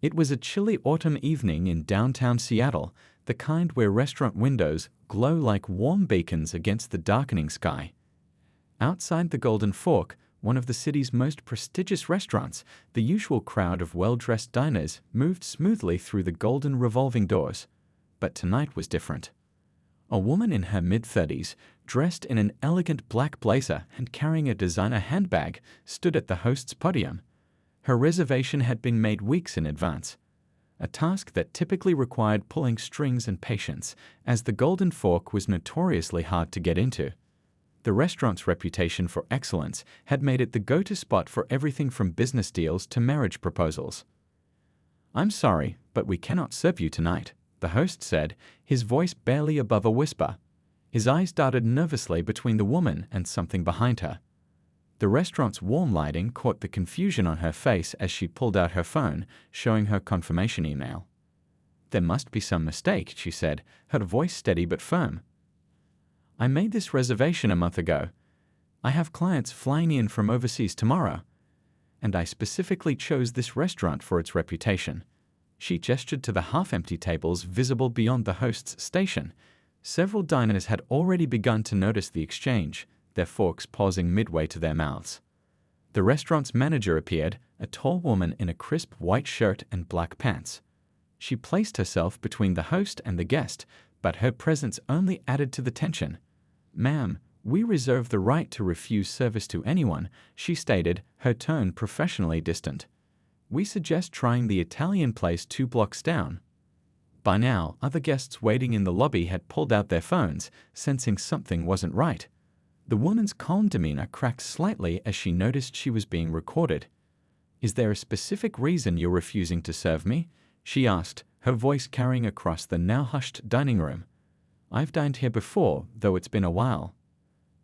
It was a chilly autumn evening in downtown Seattle, the kind where restaurant windows glow like warm beacons against the darkening sky. Outside the Golden Fork, one of the city's most prestigious restaurants, the usual crowd of well-dressed diners moved smoothly through the golden revolving doors. But tonight was different. A woman in her mid-30s, dressed in an elegant black blazer and carrying a designer handbag, stood at the host's podium. Her reservation had been made weeks in advance, a task that typically required pulling strings and patience, as the Golden Fork was notoriously hard to get into. The restaurant's reputation for excellence had made it the go-to spot for everything from business deals to marriage proposals. "I'm sorry, but we cannot serve you tonight," the host said, his voice barely above a whisper. His eyes darted nervously between the woman and something behind her. The restaurant's warm lighting caught the confusion on her face as she pulled out her phone, showing her confirmation email. "There must be some mistake," she said, her voice steady but firm. "I made this reservation a month ago. I have clients flying in from overseas tomorrow, and I specifically chose this restaurant for its reputation." She gestured to the half-empty tables visible beyond the host's station. Several diners had already begun to notice the exchange, their forks pausing midway to their mouths. The restaurant's manager appeared, a tall woman in a crisp white shirt and black pants. She placed herself between the host and the guest, but her presence only added to the tension. "Ma'am, we reserve the right to refuse service to anyone," she stated, her tone professionally distant. "We suggest trying the Italian place 2 blocks down." By now, other guests waiting in the lobby had pulled out their phones, sensing something wasn't right. The woman's calm demeanor cracked slightly as she noticed she was being recorded. "Is there a specific reason you're refusing to serve me?" she asked, her voice carrying across the now hushed dining room. "I've dined here before, though it's been a while."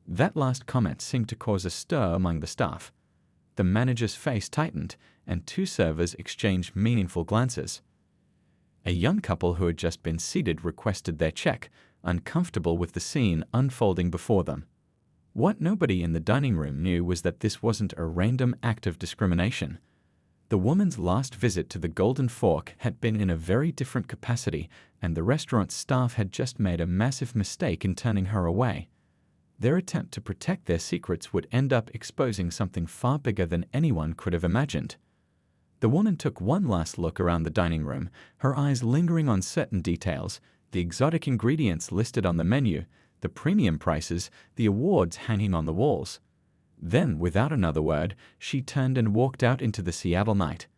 That last comment seemed to cause a stir among the staff. The manager's face tightened, and 2 servers exchanged meaningful glances. A young couple who had just been seated requested their check, uncomfortable with the scene unfolding before them. What nobody in the dining room knew was that this wasn't a random act of discrimination. The woman's last visit to the Golden Fork had been in a very different capacity, and the restaurant's staff had just made a massive mistake in turning her away. Their attempt to protect their secrets would end up exposing something far bigger than anyone could have imagined. The woman took one last look around the dining room, her eyes lingering on certain details, the exotic ingredients listed on the menu, the premium prices, the awards hanging on the walls. Then, without another word, she turned and walked out into the Seattle night.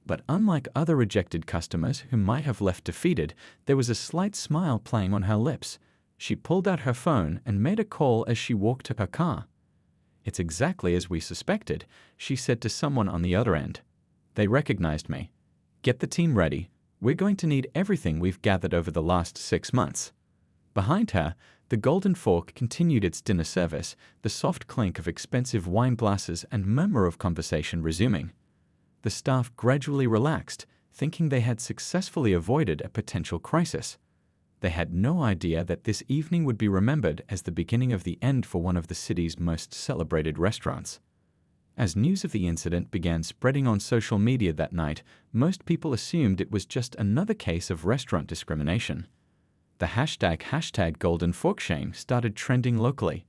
But unlike other rejected customers who might have left defeated, there was a slight smile playing on her lips. She pulled out her phone and made a call as she walked to her car. "It's exactly as we suspected," she said to someone on the other end. "They recognized me. Get the team ready. We're going to need everything we've gathered over the last 6 months." Behind her, the Golden Fork continued its dinner service, the soft clink of expensive wine glasses and murmur of conversation resuming. The staff gradually relaxed, thinking they had successfully avoided a potential crisis. They had no idea that this evening would be remembered as the beginning of the end for one of the city's most celebrated restaurants. As news of the incident began spreading on social media that night, most people assumed it was just another case of restaurant discrimination. The hashtag Golden Fork Shame started trending locally.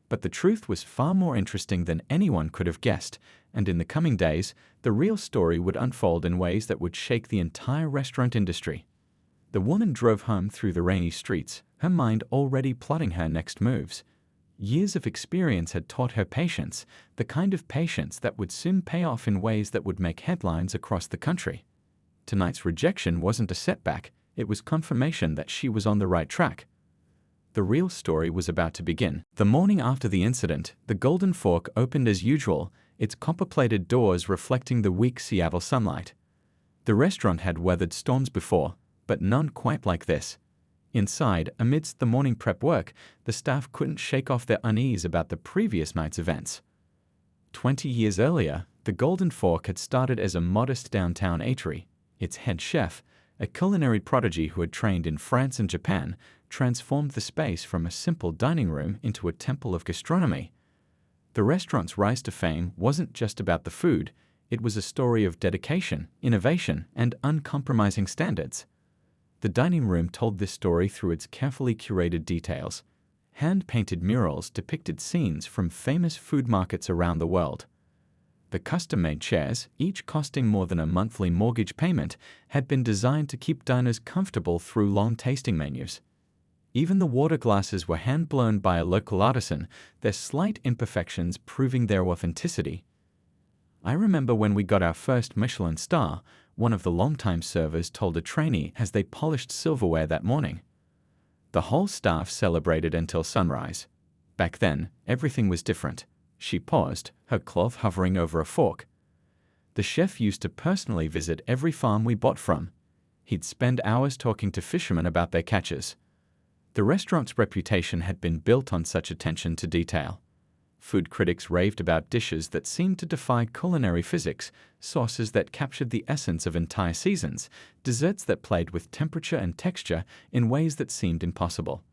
But the truth was far more interesting than anyone could have guessed, and in the coming days, the real story would unfold in ways that would shake the entire restaurant industry. The woman drove home through the rainy streets, her mind already plotting her next moves. Years of experience had taught her patience, the kind of patience that would soon pay off in ways that would make headlines across the country. Tonight's rejection wasn't a setback, it was confirmation that she was on the right track. The real story was about to begin. The morning after the incident, the Golden Fork opened as usual, its copper-plated doors reflecting the weak Seattle sunlight. The restaurant had weathered storms before, but none quite like this. Inside, amidst the morning prep work, the staff couldn't shake off their unease about the previous night's events. 20 years earlier, the Golden Fork had started as a modest downtown eatery. Its head chef, a culinary prodigy who had trained in France and Japan, transformed the space from a simple dining room into a temple of gastronomy. The restaurant's rise to fame wasn't just about the food, It was a story of dedication, innovation, and uncompromising standards. The dining room told this story through its carefully curated details. Hand-painted murals depicted scenes from famous food markets around the world. The custom-made chairs, each costing more than a monthly mortgage payment, had been designed to keep diners comfortable through long tasting menus. Even the water glasses were hand-blown by a local artisan, their slight imperfections proving their authenticity. I remember when we got our first Michelin star, one of the longtime servers told a trainee as they polished silverware that morning. The whole staff celebrated until sunrise. Back then, everything was different. She paused, her cloth hovering over a fork. The chef used to personally visit every farm we bought from. He'd spend hours talking to fishermen about their catches. The restaurant's reputation had been built on such attention to detail. Food critics raved about dishes that seemed to defy culinary physics, sauces that captured the essence of entire seasons, desserts that played with temperature and texture in ways that seemed impossible.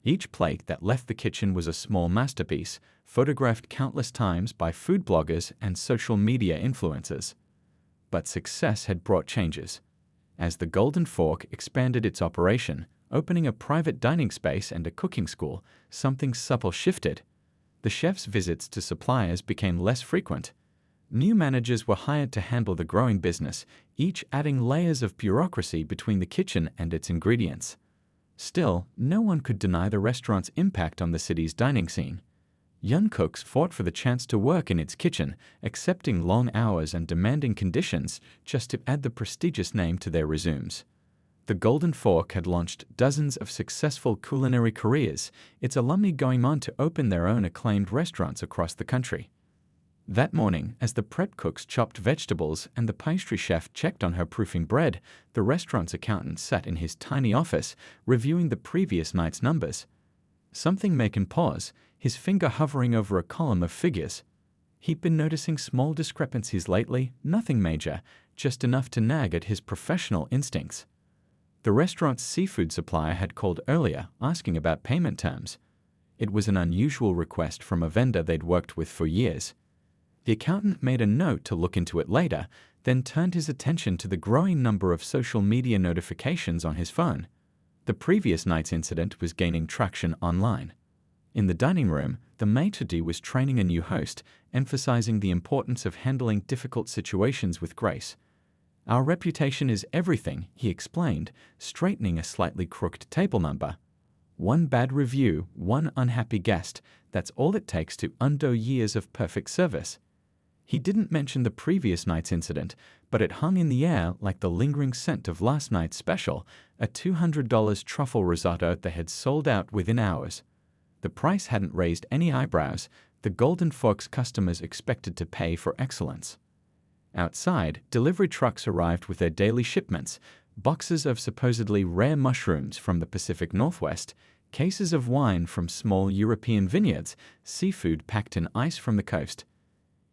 Each plate that left the kitchen was a small masterpiece, photographed countless times by food bloggers and social media influencers. But success had brought changes. As the Golden Fork expanded its operation, opening a private dining space and a cooking school, something subtle shifted. The chef's visits to suppliers became less frequent. New managers were hired to handle the growing business, each adding layers of bureaucracy between the kitchen and its ingredients. Still, no one could deny the restaurant's impact on the city's dining scene. Young cooks fought for the chance to work in its kitchen, accepting long hours and demanding conditions just to add the prestigious name to their resumes. The Golden Fork had launched dozens of successful culinary careers, its alumni going on to open their own acclaimed restaurants across the country. That morning, as the prep cooks chopped vegetables and the pastry chef checked on her proofing bread, the restaurant's accountant sat in his tiny office, reviewing the previous night's numbers. Something made him pause, his finger hovering over a column of figures. He'd been noticing small discrepancies lately, nothing major, just enough to nag at his professional instincts. The restaurant's seafood supplier had called earlier, asking about payment terms. It was an unusual request from a vendor they'd worked with for years. The accountant made a note to look into it later, then turned his attention to the growing number of social media notifications on his phone. The previous night's incident was gaining traction online. In the dining room, the maitre d' was training a new host, emphasizing the importance of handling difficult situations with grace. "Our reputation is everything," he explained, straightening a slightly crooked table number. "One bad review, one unhappy guest, that's all it takes to undo years of perfect service." He didn't mention the previous night's incident, but it hung in the air like the lingering scent of last night's special, a $200 truffle risotto that had sold out within hours. The price hadn't raised any eyebrows. The Golden Fork's customers expected to pay for excellence. Outside, delivery trucks arrived with their daily shipments, boxes of supposedly rare mushrooms from the Pacific Northwest, cases of wine from small European vineyards, seafood packed in ice from the coast.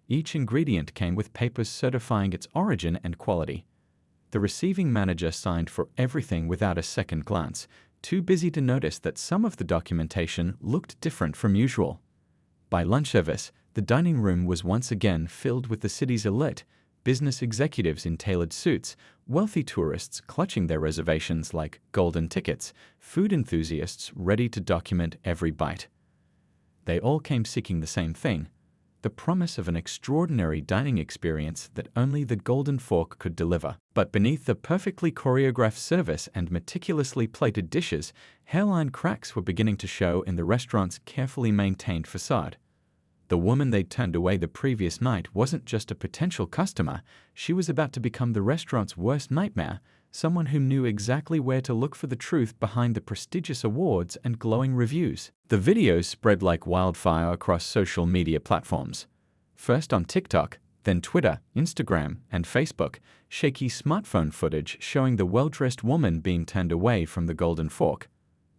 Each ingredient came with papers certifying its origin and quality. The receiving manager signed for everything without a second glance, too busy to notice that some of the documentation looked different from usual. By lunch service, the dining room was once again filled with the city's elite, business executives in tailored suits, wealthy tourists clutching their reservations like golden tickets, food enthusiasts ready to document every bite. They all came seeking the same thing: the promise of an extraordinary dining experience that only the Golden Fork could deliver. But beneath the perfectly choreographed service and meticulously plated dishes, hairline cracks were beginning to show in the restaurant's carefully maintained facade. The woman they'd turned away the previous night wasn't just a potential customer, she was about to become the restaurant's worst nightmare, someone who knew exactly where to look for the truth behind the prestigious awards and glowing reviews. The videos spread like wildfire across social media platforms. First on TikTok, then Twitter, Instagram, and Facebook, shaky smartphone footage showing the well-dressed woman being turned away from the Golden Fork.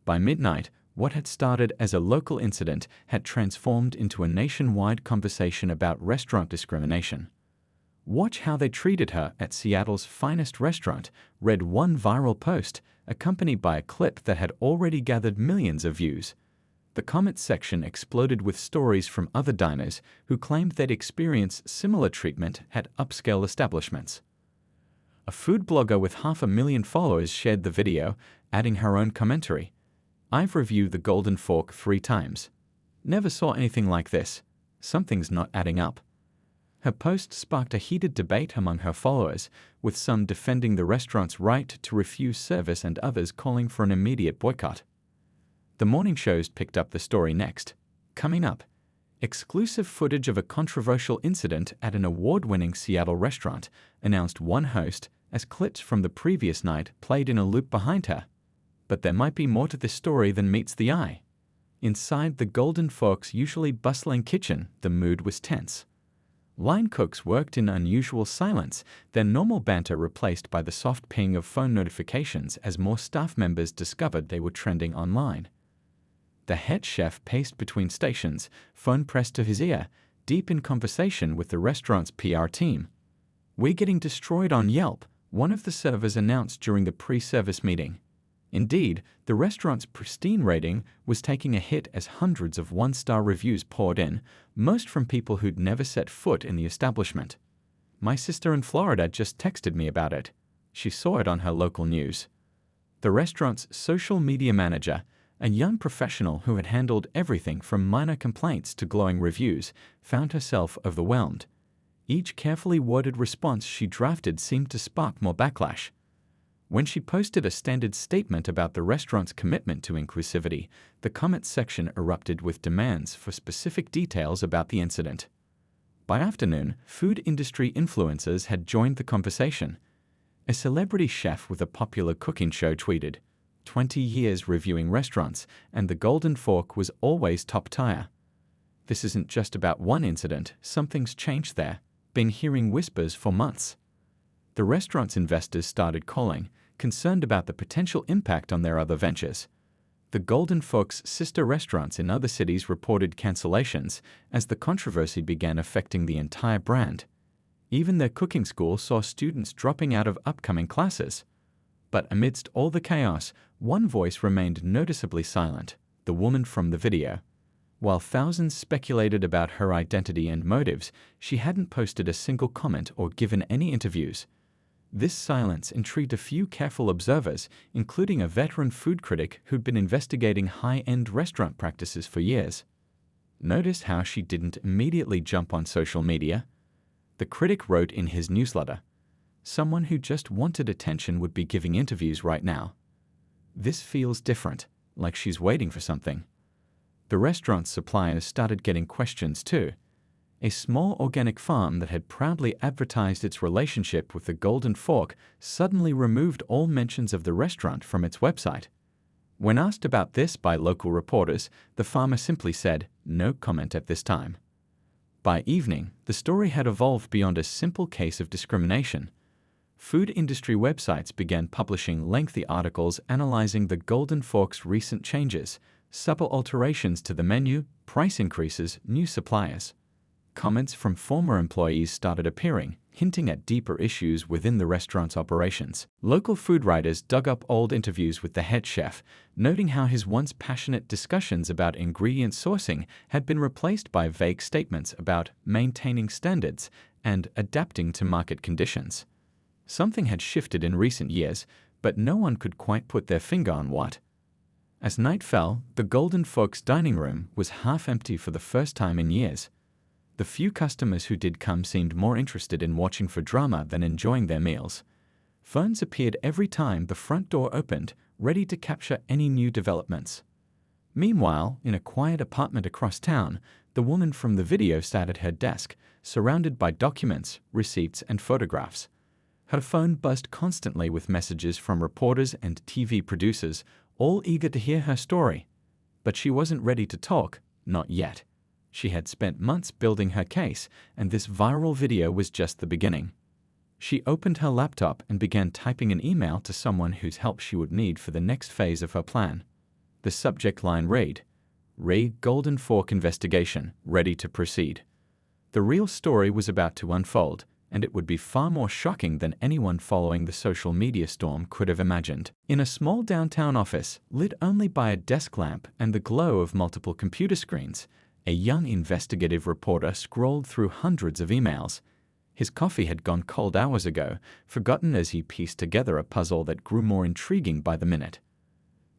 By midnight, what had started as a local incident had transformed into a nationwide conversation about restaurant discrimination. "Watch how they treated her at Seattle's finest restaurant," read one viral post, accompanied by a clip that had already gathered millions of views. The comments section exploded with stories from other diners who claimed they'd experienced similar treatment at upscale establishments. A food blogger with 500,000 followers shared the video, adding her own commentary. "I've reviewed the Golden Fork 3 times. Never saw anything like this. Something's not adding up." Her post sparked a heated debate among her followers, with some defending the restaurant's right to refuse service and others calling for an immediate boycott. The morning shows picked up the story next. Coming up, exclusive footage of a controversial incident at an award-winning Seattle restaurant, announced one host, as clips from the previous night played in a loop behind her. But there might be more to this story than meets the eye. Inside the Golden Fork's usually bustling kitchen, the mood was tense. Line cooks worked in unusual silence, their normal banter replaced by the soft ping of phone notifications as more staff members discovered they were trending online. The head chef paced between stations, phone pressed to his ear, deep in conversation with the restaurant's PR team. "We're getting destroyed on Yelp," one of the servers announced during the pre-service meeting. Indeed, the restaurant's pristine rating was taking a hit as hundreds of one-star reviews poured in, most from people who'd never set foot in the establishment. "My sister in Florida just texted me about it. She saw it on her local news." The restaurant's social media manager, a young professional who had handled everything from minor complaints to glowing reviews, found herself overwhelmed. Each carefully worded response she drafted seemed to spark more backlash. When she posted a standard statement about the restaurant's commitment to inclusivity, the comments section erupted with demands for specific details about the incident. By afternoon, food industry influencers had joined the conversation. A celebrity chef with a popular cooking show tweeted, "20 years reviewing restaurants, and the Golden Fork was always top tier. This isn't just about one incident, something's changed there. Been hearing whispers for months." The restaurant's investors started calling, concerned about the potential impact on their other ventures. The Golden Fork's sister restaurants in other cities reported cancellations as the controversy began affecting the entire brand. Even their cooking school saw students dropping out of upcoming classes. But amidst all the chaos, one voice remained noticeably silent, the woman from the video. While thousands speculated about her identity and motives, she hadn't posted a single comment or given any interviews. This silence intrigued a few careful observers, including a veteran food critic who'd been investigating high-end restaurant practices for years. Notice how she didn't immediately jump on social media? The critic wrote in his newsletter, "Someone who just wanted attention would be giving interviews right now. This feels different, like she's waiting for something." The restaurant's suppliers started getting questions too. A small organic farm that had proudly advertised its relationship with the Golden Fork suddenly removed all mentions of the restaurant from its website. When asked about this by local reporters, the farmer simply said, "No comment at this time." By evening, the story had evolved beyond a simple case of discrimination. Food industry websites began publishing lengthy articles analyzing the Golden Fork's recent changes, subtle alterations to the menu, price increases, new suppliers. Comments from former employees started appearing, hinting at deeper issues within the restaurant's operations. Local food writers dug up old interviews with the head chef, noting how his once passionate discussions about ingredient sourcing had been replaced by vague statements about maintaining standards and adapting to market conditions. Something had shifted in recent years, but no one could quite put their finger on what. As night fell, the Golden Fork's dining room was half empty for the first time in years. The few customers who did come seemed more interested in watching for drama than enjoying their meals. Phones appeared every time the front door opened, ready to capture any new developments. Meanwhile, in a quiet apartment across town, the woman from the video sat at her desk, surrounded by documents, receipts, and photographs. Her phone buzzed constantly with messages from reporters and TV producers, all eager to hear her story. But she wasn't ready to talk, not yet. She had spent months building her case, and this viral video was just the beginning. She opened her laptop and began typing an email to someone whose help she would need for the next phase of her plan. The subject line read, "Golden Fork investigation, ready to proceed." The real story was about to unfold, and it would be far more shocking than anyone following the social media storm could have imagined. In a small downtown office, lit only by a desk lamp and the glow of multiple computer screens, a young investigative reporter scrolled through hundreds of emails. His coffee had gone cold hours ago, forgotten as he pieced together a puzzle that grew more intriguing by the minute.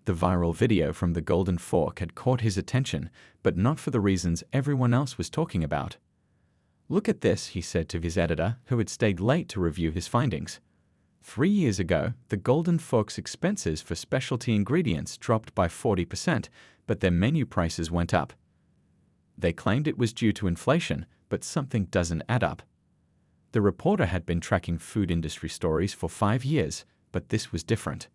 The viral video from the Golden Fork had caught his attention, but not for the reasons everyone else was talking about. "Look at this," he said to his editor, who had stayed late to review his findings. 3 years ago, the Golden Fork's expenses for specialty ingredients dropped by 40%, but their menu prices went up. They claimed it was due to inflation, but something doesn't add up. The reporter had been tracking food industry stories for 5 years, but this was different.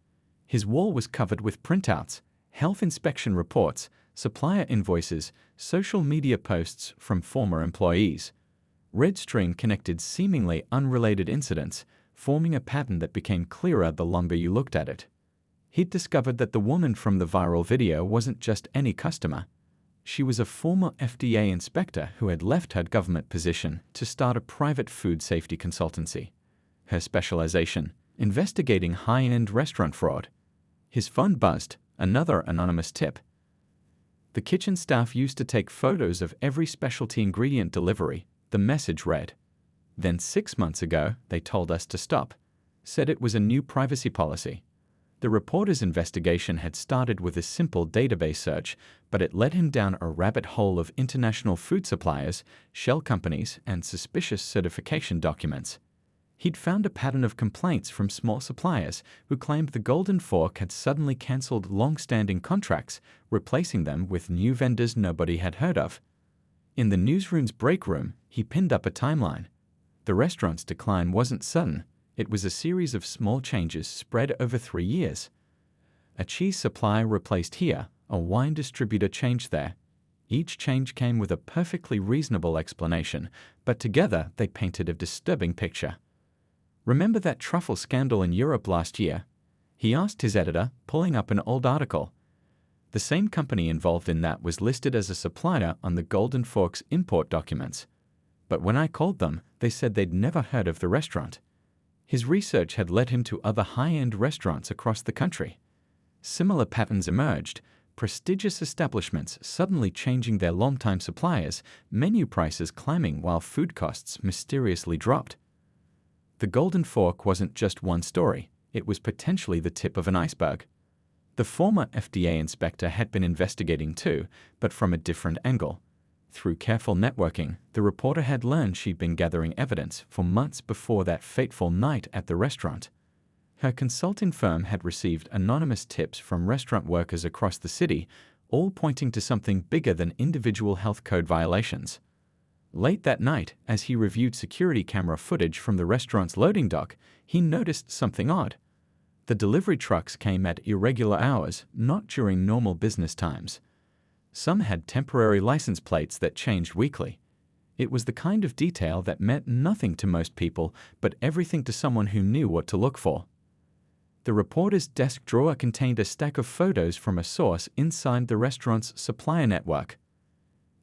His wall was covered with printouts, health inspection reports, supplier invoices, social media posts from former employees. Red string connected seemingly unrelated incidents, forming a pattern that became clearer the longer you looked at it. He'd discovered that the woman from the viral video wasn't just any customer. She was a former FDA inspector who had left her government position to start a private food safety consultancy. Her specialization: investigating high-end restaurant fraud. His phone buzzed, another anonymous tip. "The kitchen staff used to take photos of every specialty ingredient delivery," the message read. "Then 6 months ago, they told us to stop. Said it was a new privacy policy." The reporter's investigation had started with a simple database search, but it led him down a rabbit hole of international food suppliers, shell companies, and suspicious certification documents. He'd found a pattern of complaints from small suppliers who claimed the Golden Fork had suddenly cancelled long-standing contracts, replacing them with new vendors nobody had heard of. In the newsroom's break room, he pinned up a timeline. The restaurant's decline wasn't sudden. It was a series of small changes spread over 3 years. A cheese supplier replaced here, a wine distributor changed there. Each change came with a perfectly reasonable explanation, but together they painted a disturbing picture. "Remember that truffle scandal in Europe last year?" he asked his editor, pulling up an old article. The same company involved in that was listed as a supplier on the Golden Fork's import documents. But when I called them, they said they'd never heard of the restaurant. His research had led him to other high-end restaurants across the country. Similar patterns emerged: prestigious establishments suddenly changing their longtime suppliers, menu prices climbing while food costs mysteriously dropped. The Golden Fork wasn't just one story, it was potentially the tip of an iceberg. The former FDA inspector had been investigating too, but from a different angle. Through careful networking, the reporter had learned she'd been gathering evidence for months before that fateful night at the restaurant. Her consulting firm had received anonymous tips from restaurant workers across the city, all pointing to something bigger than individual health code violations. Late that night, as he reviewed security camera footage from the restaurant's loading dock, he noticed something odd. The delivery trucks came at irregular hours, not during normal business times. Some had temporary license plates that changed weekly. It was the kind of detail that meant nothing to most people, but everything to someone who knew what to look for. The reporter's desk drawer contained a stack of photos from a source inside the restaurant's supplier network.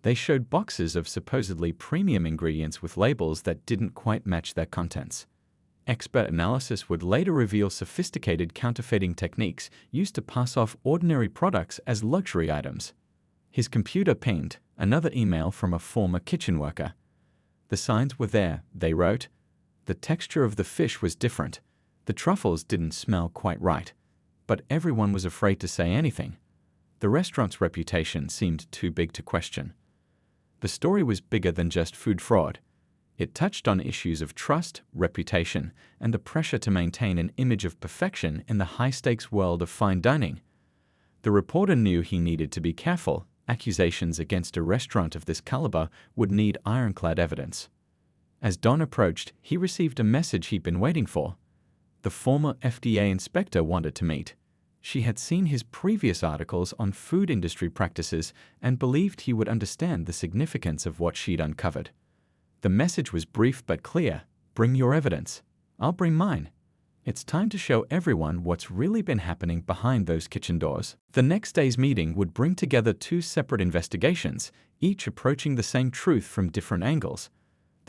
They showed boxes of supposedly premium ingredients with labels that didn't quite match their contents. Expert analysis would later reveal sophisticated counterfeiting techniques used to pass off ordinary products as luxury items. His computer pinged, another email from a former kitchen worker. The signs were there, they wrote. The texture of the fish was different. The truffles didn't smell quite right. But everyone was afraid to say anything. The restaurant's reputation seemed too big to question. The story was bigger than just food fraud. It touched on issues of trust, reputation, and the pressure to maintain an image of perfection in the high-stakes world of fine dining. The reporter knew he needed to be careful. Accusations against a restaurant of this caliber would need ironclad evidence. As dawn approached, he received a message he'd been waiting for. The former FDA inspector wanted to meet. She had seen his previous articles on food industry practices and believed he would understand the significance of what she'd uncovered. The message was brief but clear. "Bring your evidence. I'll bring mine. It's time to show everyone what's really been happening behind those kitchen doors." The next day's meeting would bring together 2 separate investigations, each approaching the same truth from different angles.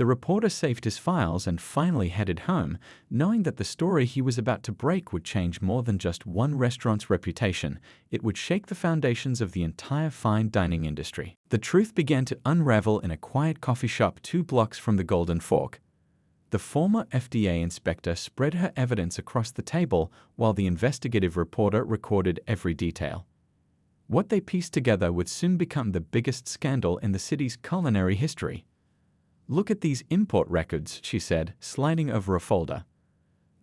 The reporter saved his files and finally headed home, knowing that the story he was about to break would change more than just one restaurant's reputation. It would shake the foundations of the entire fine dining industry. The truth began to unravel in a quiet coffee shop 2 blocks from the Golden Fork. The former FDA inspector spread her evidence across the table while the investigative reporter recorded every detail. What they pieced together would soon become the biggest scandal in the city's culinary history. "Look at these import records," she said, sliding over a folder.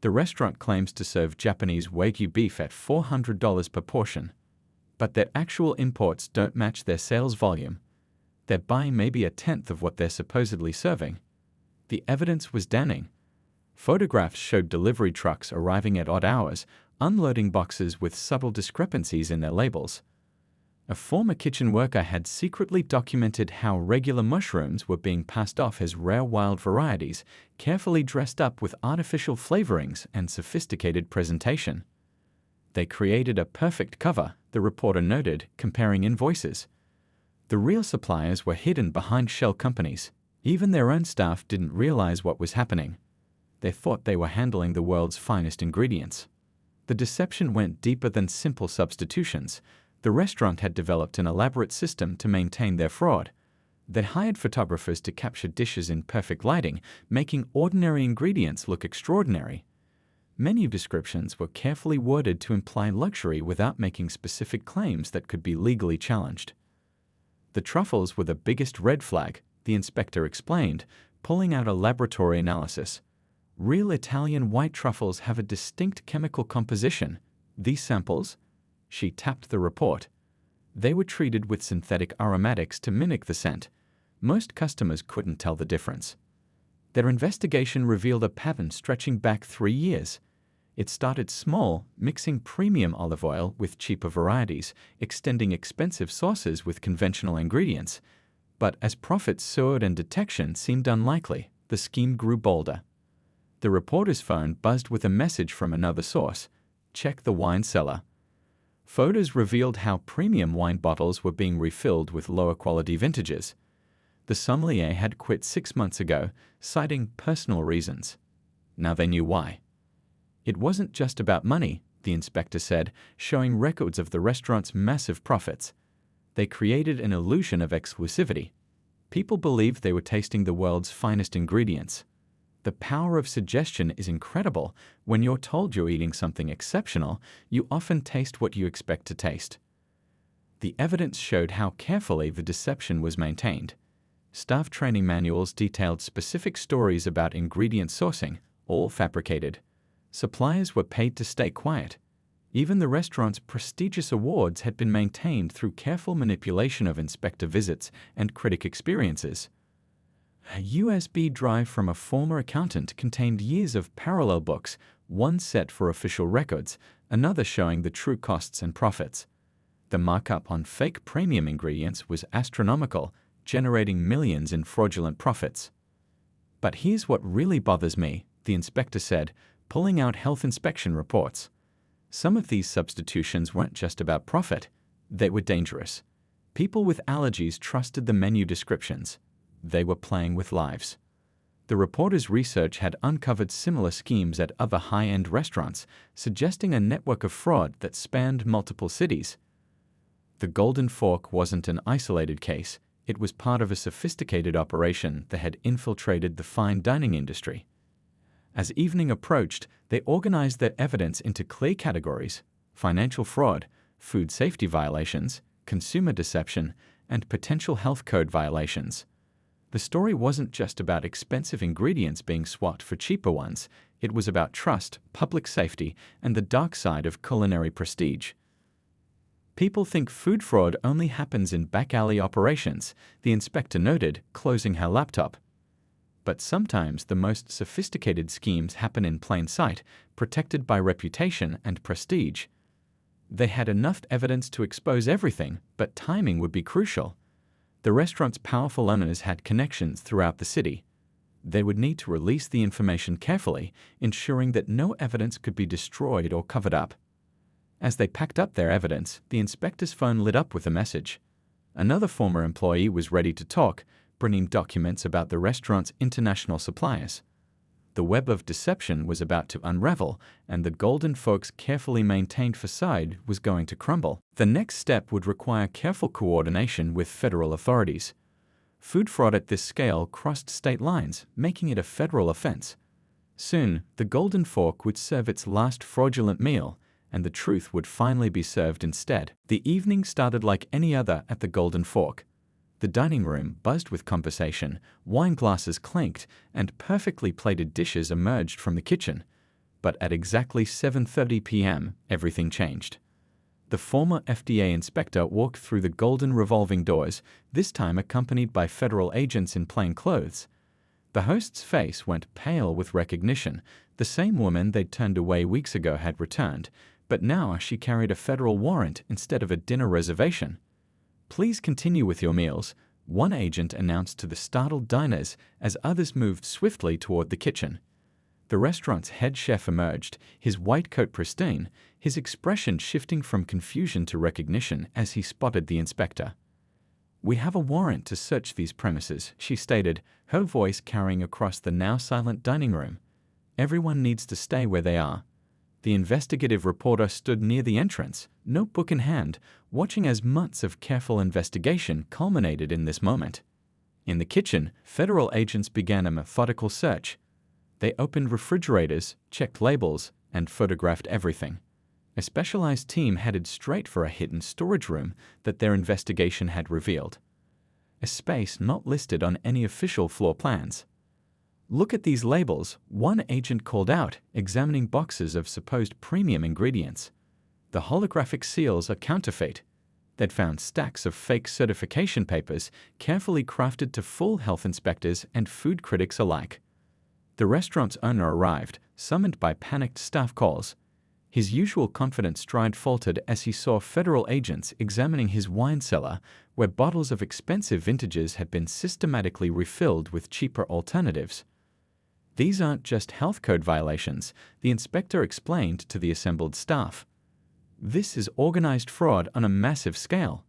"The restaurant claims to serve Japanese Wagyu beef at $400 per portion. But their actual imports don't match their sales volume. They're buying maybe a tenth of what they're supposedly serving." The evidence was damning. Photographs showed delivery trucks arriving at odd hours, unloading boxes with subtle discrepancies in their labels. A former kitchen worker had secretly documented how regular mushrooms were being passed off as rare wild varieties, carefully dressed up with artificial flavorings and sophisticated presentation. "They created a perfect cover," the reporter noted, comparing invoices. "The real suppliers were hidden behind shell companies. Even their own staff didn't realize what was happening. They thought they were handling the world's finest ingredients." The deception went deeper than simple substitutions. The restaurant had developed an elaborate system to maintain their fraud. They hired photographers to capture dishes in perfect lighting, making ordinary ingredients look extraordinary. Menu descriptions were carefully worded to imply luxury without making specific claims that could be legally challenged. "The truffles were the biggest red flag," the inspector explained, pulling out a laboratory analysis. "Real Italian white truffles have a distinct chemical composition. These samples," she tapped the report, "they were treated with synthetic aromatics to mimic the scent. Most customers couldn't tell the difference." Their investigation revealed a pattern stretching back 3 years. It started small, mixing premium olive oil with cheaper varieties, extending expensive sauces with conventional ingredients. But as profits soared and detection seemed unlikely, the scheme grew bolder. The reporter's phone buzzed with a message from another source: "Check the wine cellar." Photos revealed how premium wine bottles were being refilled with lower quality vintages. The sommelier had quit 6 months ago, citing personal reasons. Now they knew why. It wasn't just about money, the inspector said, showing records of the restaurant's massive profits. They created an illusion of exclusivity. People believed they were tasting the world's finest ingredients. The power of suggestion is incredible. When you're told you're eating something exceptional, you often taste what you expect to taste. The evidence showed how carefully the deception was maintained. Staff training manuals detailed specific stories about ingredient sourcing, all fabricated. Suppliers were paid to stay quiet. Even the restaurant's prestigious awards had been maintained through careful manipulation of inspector visits and critic experiences. A USB drive from a former accountant contained years of parallel books, one set for official records, another showing the true costs and profits. The markup on fake premium ingredients was astronomical, generating millions in fraudulent profits. "But here's what really bothers me," the inspector said, pulling out health inspection reports. "Some of these substitutions weren't just about profit. They were dangerous. People with allergies trusted the menu descriptions. They were playing with lives." The reporter's research had uncovered similar schemes at other high-end restaurants, suggesting a network of fraud that spanned multiple cities. The Golden Fork wasn't an isolated case. It was part of a sophisticated operation that had infiltrated the fine dining industry. As evening approached, they organized their evidence into clear categories: financial fraud, food safety violations, consumer deception, and potential health code violations. The story wasn't just about expensive ingredients being swapped for cheaper ones. It was about trust, public safety, and the dark side of culinary prestige. "People think food fraud only happens in back-alley operations," the inspector noted, closing her laptop. "But sometimes the most sophisticated schemes happen in plain sight, protected by reputation and prestige." They had enough evidence to expose everything, but timing would be crucial. The restaurant's powerful owners had connections throughout the city. They would need to release the information carefully, ensuring that no evidence could be destroyed or covered up. As they packed up their evidence, the inspector's phone lit up with a message. Another former employee was ready to talk, bringing documents about the restaurant's international suppliers. The web of deception was about to unravel, and the Golden Fork's carefully maintained facade was going to crumble. The next step would require careful coordination with federal authorities. Food fraud at this scale crossed state lines, making it a federal offense. Soon, the Golden Fork would serve its last fraudulent meal, and the truth would finally be served instead. The evening started like any other at the Golden Fork. The dining room buzzed with conversation, wine glasses clinked, and perfectly plated dishes emerged from the kitchen. But at exactly 7:30 p.m., everything changed. The former FDA inspector walked through the golden revolving doors, this time accompanied by federal agents in plain clothes. The host's face went pale with recognition. The same woman they'd turned away weeks ago had returned, but now she carried a federal warrant instead of a dinner reservation. "Please continue with your meals," one agent announced to the startled diners as others moved swiftly toward the kitchen. The restaurant's head chef emerged, his white coat pristine, his expression shifting from confusion to recognition as he spotted the inspector. "We have a warrant to search these premises," she stated, her voice carrying across the now silent dining room. "Everyone needs to stay where they are." The investigative reporter stood near the entrance, notebook in hand, watching as months of careful investigation culminated in this moment. In the kitchen, federal agents began a methodical search. They opened refrigerators, checked labels, and photographed everything. A specialized team headed straight for a hidden storage room that their investigation had revealed. A space not listed on any official floor plans. "Look at these labels," one agent called out, examining boxes of supposed premium ingredients. "The holographic seals are counterfeit." They'd found stacks of fake certification papers carefully crafted to fool health inspectors and food critics alike. The restaurant's owner arrived, summoned by panicked staff calls. His usual confident stride faltered as he saw federal agents examining his wine cellar, where bottles of expensive vintages had been systematically refilled with cheaper alternatives. "These aren't just health code violations," the inspector explained to the assembled staff. "This is organized fraud on a massive scale."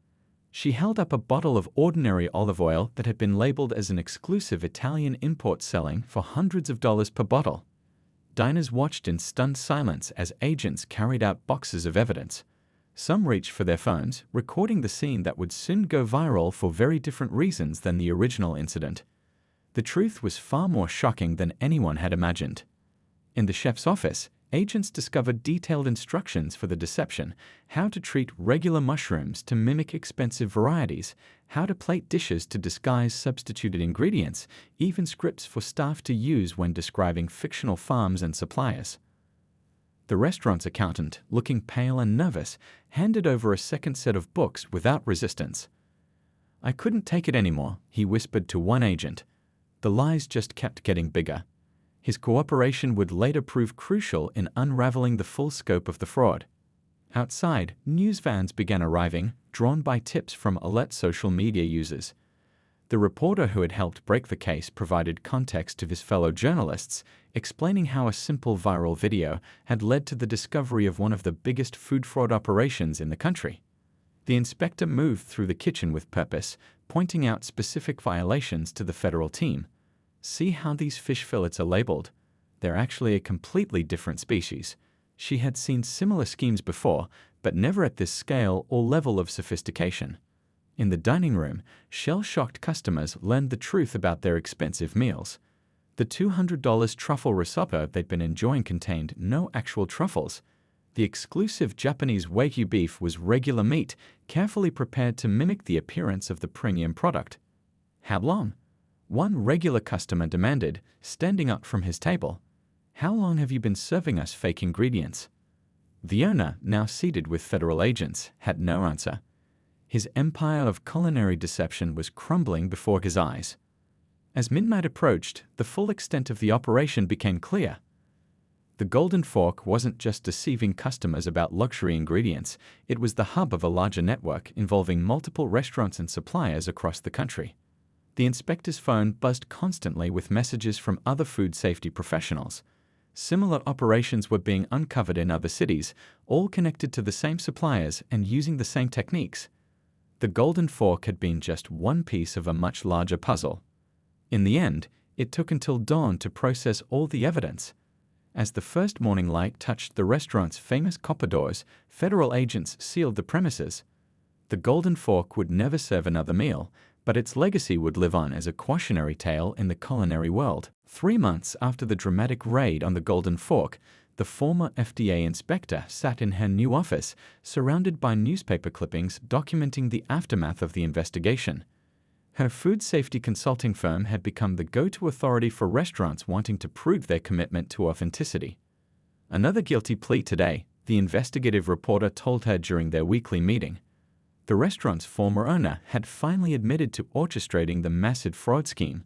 She held up a bottle of ordinary olive oil that had been labeled as an exclusive Italian import selling for hundreds of dollars per bottle. Diners watched in stunned silence as agents carried out boxes of evidence. Some reached for their phones, recording the scene that would soon go viral for very different reasons than the original incident. The truth was far more shocking than anyone had imagined. In the chef's office, agents discovered detailed instructions for the deception: how to treat regular mushrooms to mimic expensive varieties, how to plate dishes to disguise substituted ingredients, even scripts for staff to use when describing fictional farms and suppliers. The restaurant's accountant, looking pale and nervous, handed over a second set of books without resistance. "I couldn't take it anymore," he whispered to one agent. The lies just kept getting bigger. His cooperation would later prove crucial in unraveling the full scope of the fraud. Outside, news vans began arriving, drawn by tips from alert social media users. The reporter who had helped break the case provided context to his fellow journalists, explaining how a simple viral video had led to the discovery of one of the biggest food fraud operations in the country. The inspector moved through the kitchen with purpose, pointing out specific violations to the federal team. "See how these fish fillets are labeled? They're actually a completely different species." She had seen similar schemes before, but never at this scale or level of sophistication. In the dining room, shell-shocked customers learned the truth about their expensive meals. The $200 truffle risotto they'd been enjoying contained no actual truffles. The exclusive Japanese Wagyu beef was regular meat, carefully prepared to mimic the appearance of the premium product. "How long?" one regular customer demanded, standing up from his table. "How long have you been serving us fake ingredients?" The owner, now seated with federal agents, had no answer. His empire of culinary deception was crumbling before his eyes. As midnight approached, the full extent of the operation became clear. The Golden Fork wasn't just deceiving customers about luxury ingredients, it was the hub of a larger network involving multiple restaurants and suppliers across the country. The inspector's phone buzzed constantly with messages from other food safety professionals. Similar operations were being uncovered in other cities, all connected to the same suppliers and using the same techniques. The Golden Fork had been just one piece of a much larger puzzle. In the end, it took until dawn to process all the evidence. As the first morning light touched the restaurant's famous copper doors, federal agents sealed the premises. The Golden Fork would never serve another meal, but its legacy would live on as a cautionary tale in the culinary world. 3 months after the dramatic raid on the Golden Fork, the former FDA inspector sat in her new office, surrounded by newspaper clippings documenting the aftermath of the investigation. Her food safety consulting firm had become the go-to authority for restaurants wanting to prove their commitment to authenticity. Another guilty plea today, the investigative reporter told her during their weekly meeting. The restaurant's former owner had finally admitted to orchestrating the massive fraud scheme.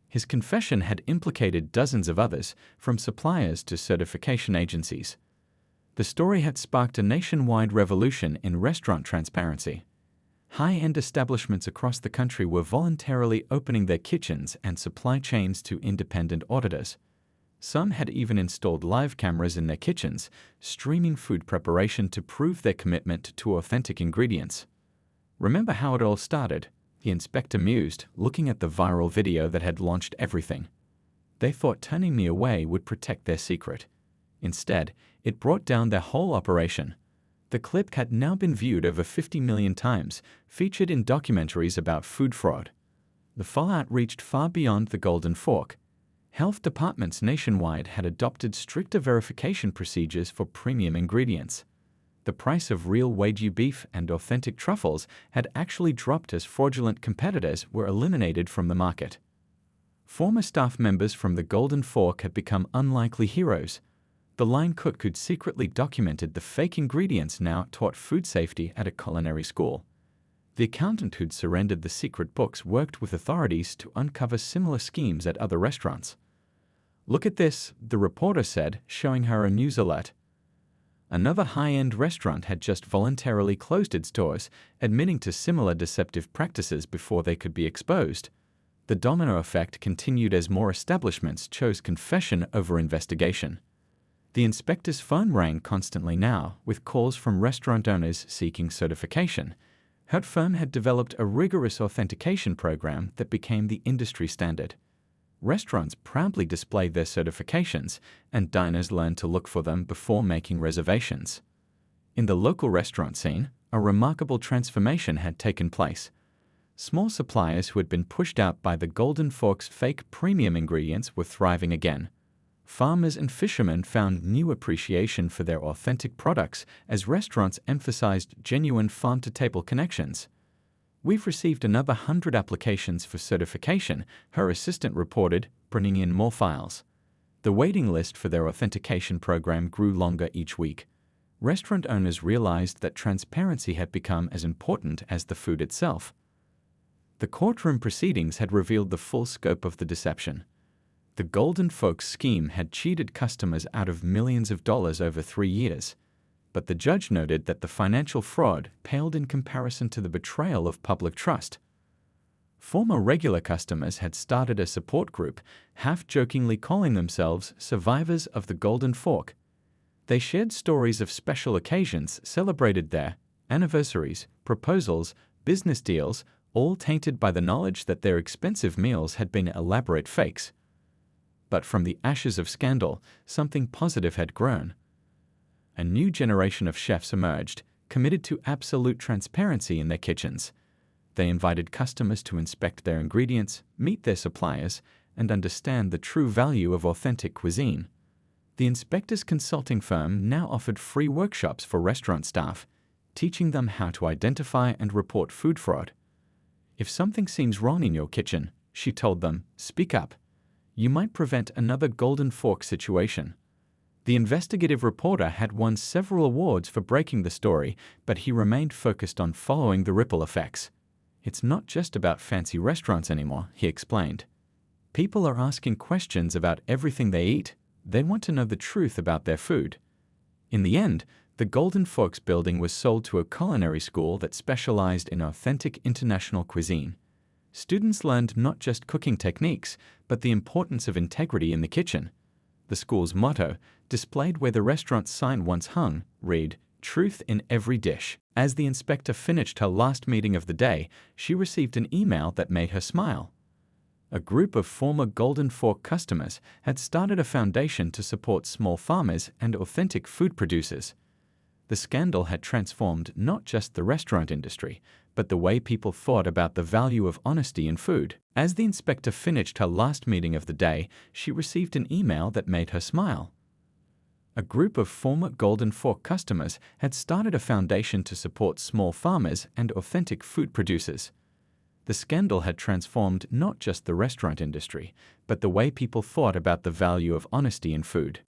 His confession had implicated dozens of others, from suppliers to certification agencies. The story had sparked a nationwide revolution in restaurant transparency. High-end establishments across the country were voluntarily opening their kitchens and supply chains to independent auditors. Some had even installed live cameras in their kitchens, streaming food preparation to prove their commitment to authentic ingredients. Remember how it all started? The inspector mused, looking at the viral video that had launched everything. They thought turning me away would protect their secret. Instead, it brought down their whole operation. The clip had now been viewed over 50 million times, featured in documentaries about food fraud. The fallout reached far beyond the Golden Fork. Health departments nationwide had adopted stricter verification procedures for premium ingredients. The price of real Wagyu beef and authentic truffles had actually dropped as fraudulent competitors were eliminated from the market. Former staff members from the Golden Fork had become unlikely heroes. The line cook who'd secretly documented the fake ingredients now taught food safety at a culinary school. The accountant who'd surrendered the secret books worked with authorities to uncover similar schemes at other restaurants. "Look at this," the reporter said, showing her a news alert. Another high-end restaurant had just voluntarily closed its doors, admitting to similar deceptive practices before they could be exposed. The domino effect continued as more establishments chose confession over investigation. The inspector's phone rang constantly now, with calls from restaurant owners seeking certification. Her firm had developed a rigorous authentication program that became the industry standard. Restaurants proudly displayed their certifications, and diners learned to look for them before making reservations. In the local restaurant scene, a remarkable transformation had taken place. Small suppliers who had been pushed out by the Golden Fork's fake premium ingredients were thriving again. Farmers and fishermen found new appreciation for their authentic products as restaurants emphasized genuine farm-to-table connections. "We've received another 100 applications for certification," her assistant reported, bringing in more files. The waiting list for their authentication program grew longer each week. Restaurant owners realized that transparency had become as important as the food itself. The courtroom proceedings had revealed the full scope of the deception. The Golden Fork scheme had cheated customers out of millions of dollars over 3 years. But the judge noted that the financial fraud paled in comparison to the betrayal of public trust. Former regular customers had started a support group, half-jokingly calling themselves survivors of the Golden Fork. They shared stories of special occasions celebrated there, anniversaries, proposals, business deals, all tainted by the knowledge that their expensive meals had been elaborate fakes. But from the ashes of scandal, something positive had grown. A new generation of chefs emerged, committed to absolute transparency in their kitchens. They invited customers to inspect their ingredients, meet their suppliers, and understand the true value of authentic cuisine. The inspector's consulting firm now offered free workshops for restaurant staff, teaching them how to identify and report food fraud. "If something seems wrong in your kitchen," she told them, "speak up. You might prevent another Golden Fork situation." The investigative reporter had won several awards for breaking the story, but he remained focused on following the ripple effects. "It's not just about fancy restaurants anymore," he explained. "People are asking questions about everything they eat. They want to know the truth about their food." In the end, the Golden Forks building was sold to a culinary school that specialized in authentic international cuisine. Students learned not just cooking techniques, but the importance of integrity in the kitchen. The school's motto, displayed where the restaurant's sign once hung, read, truth in every dish. As the inspector finished her last meeting of the day, she received an email that made her smile. A group of former Golden Fork customers had started a foundation to support small farmers and authentic food producers. The scandal had transformed not just the restaurant industry, but the way people thought about the value of honesty in food. As the inspector finished her last meeting of the day, she received an email that made her smile. A group of former Golden Fork customers had started a foundation to support small farmers and authentic food producers. The scandal had transformed not just the restaurant industry, but the way people thought about the value of honesty in food.